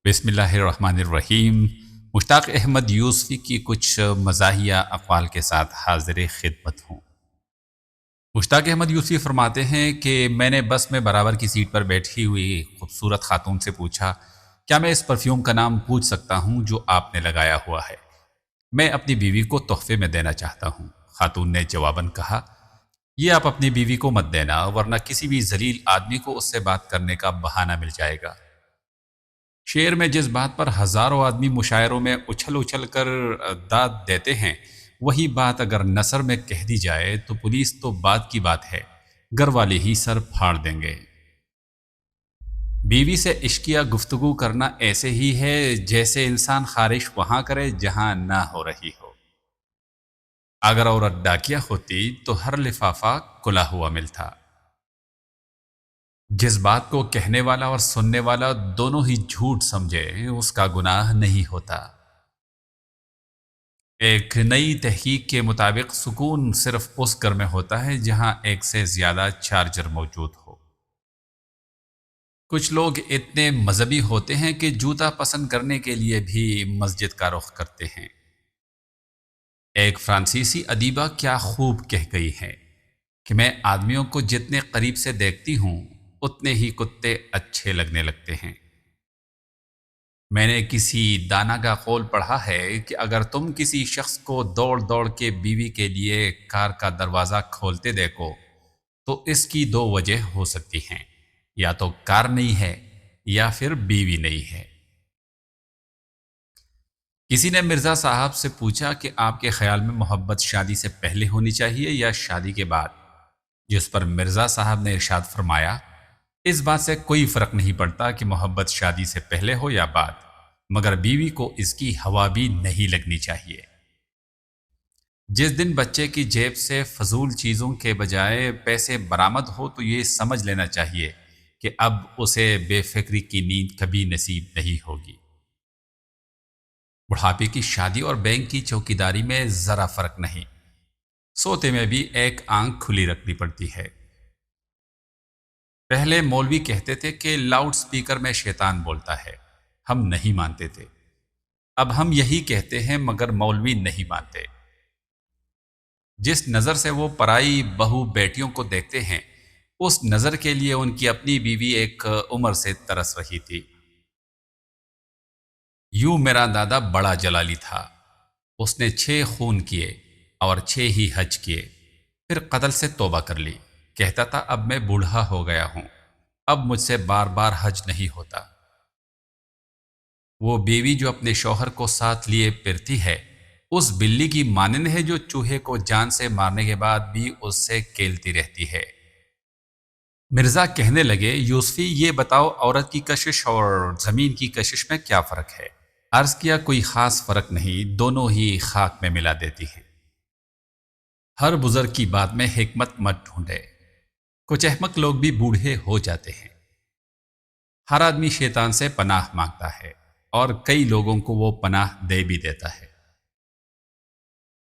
بسم اللہ الرحمن الرحیم۔ مشتاق احمد یوسفی کی کچھ مزاحیہ اقوال کے ساتھ حاضر خدمت ہوں۔ مشتاق احمد یوسفی فرماتے ہیں کہ میں نے بس میں برابر کی سیٹ پر بیٹھی ہوئی خوبصورت خاتون سے پوچھا، کیا میں اس پرفیوم کا نام پوچھ سکتا ہوں جو آپ نے لگایا ہوا ہے؟ میں اپنی بیوی کو تحفے میں دینا چاہتا ہوں۔ خاتون نے جواباً کہا، یہ آپ اپنی بیوی کو مت دینا، ورنہ کسی بھی ذلیل آدمی کو اس سے بات کرنے کا بہانہ مل جائے گا۔ شعر میں جس بات پر ہزاروں آدمی مشاعروں میں اچھل اچھل کر داد دیتے ہیں، وہی بات اگر نثر میں کہہ دی جائے تو پولیس تو بات کی بات ہے، گھر والے ہی سر پھاڑ دیں گے۔ بیوی سے عشقیہ گفتگو کرنا ایسے ہی ہے جیسے انسان خارش وہاں کرے جہاں نہ ہو رہی ہو۔ اگر عورت ڈاکیہ ہوتی تو ہر لفافہ کھلا ہوا ملتا۔ جس بات کو کہنے والا اور سننے والا دونوں ہی جھوٹ سمجھے، اس کا گناہ نہیں ہوتا۔ ایک نئی تحقیق کے مطابق سکون صرف اس گھر میں ہوتا ہے جہاں ایک سے زیادہ چارجر موجود ہو۔ کچھ لوگ اتنے مذہبی ہوتے ہیں کہ جوتا پسند کرنے کے لیے بھی مسجد کا رخ کرتے ہیں۔ ایک فرانسیسی ادیبہ کیا خوب کہہ گئی ہے کہ میں آدمیوں کو جتنے قریب سے دیکھتی ہوں اتنے ہی کتے اچھے لگنے لگتے ہیں۔ میں نے کسی دانا کا قول پڑھا ہے کہ اگر تم کسی شخص کو دوڑ دوڑ کے بیوی کے لیے کار کا دروازہ کھولتے دیکھو تو اس کی دو وجہ ہو سکتی ہیں، یا تو کار نہیں ہے یا پھر بیوی نہیں ہے۔ کسی نے مرزا صاحب سے پوچھا کہ آپ کے خیال میں محبت شادی سے پہلے ہونی چاہیے یا شادی کے بعد، جس پر مرزا صاحب نے ارشاد فرمایا، اس بات سے کوئی فرق نہیں پڑتا کہ محبت شادی سے پہلے ہو یا بعد، مگر بیوی کو اس کی ہوا بھی نہیں لگنی چاہیے۔ جس دن بچے کی جیب سے فضول چیزوں کے بجائے پیسے برآمد ہو تو یہ سمجھ لینا چاہیے کہ اب اسے بے فکری کی نیند کبھی نصیب نہیں ہوگی۔ بڑھاپے کی شادی اور بینک کی چوکیداری میں ذرا فرق نہیں، سوتے میں بھی ایک آنکھ کھلی رکھنی پڑتی ہے۔ پہلے مولوی کہتے تھے کہ لاؤڈ سپیکر میں شیطان بولتا ہے، ہم نہیں مانتے تھے۔ اب ہم یہی کہتے ہیں مگر مولوی نہیں مانتے۔ جس نظر سے وہ پرائی بہو بیٹیوں کو دیکھتے ہیں، اس نظر کے لیے ان کی اپنی بیوی ایک عمر سے ترس رہی تھی۔ یوں میرا دادا بڑا جلالی تھا، اس نے 6 خون کیے اور 6 ہی حج کیے، پھر قتل سے توبہ کر لی۔ کہتا تھا اب میں بوڑھا ہو گیا ہوں، اب مجھ سے بار بار حج نہیں ہوتا۔ وہ بیوی جو اپنے شوہر کو ساتھ لیے پھرتی ہے، اس بلی کی مانند ہے جو چوہے کو جان سے مارنے کے بعد بھی اس سے کھیلتی رہتی ہے۔ مرزا کہنے لگے، یوسفی یہ بتاؤ عورت کی کشش اور زمین کی کشش میں کیا فرق ہے؟ عرض کیا کوئی خاص فرق نہیں، دونوں ہی خاک میں ملا دیتی ہیں۔ ہر بزرگ کی بات میں حکمت مت ڈھونڈے، کچھ احمق لوگ بھی بوڑھے ہو جاتے ہیں۔ ہر آدمی شیطان سے پناہ مانگتا ہے اور کئی لوگوں کو وہ پناہ دے بھی دیتا ہے۔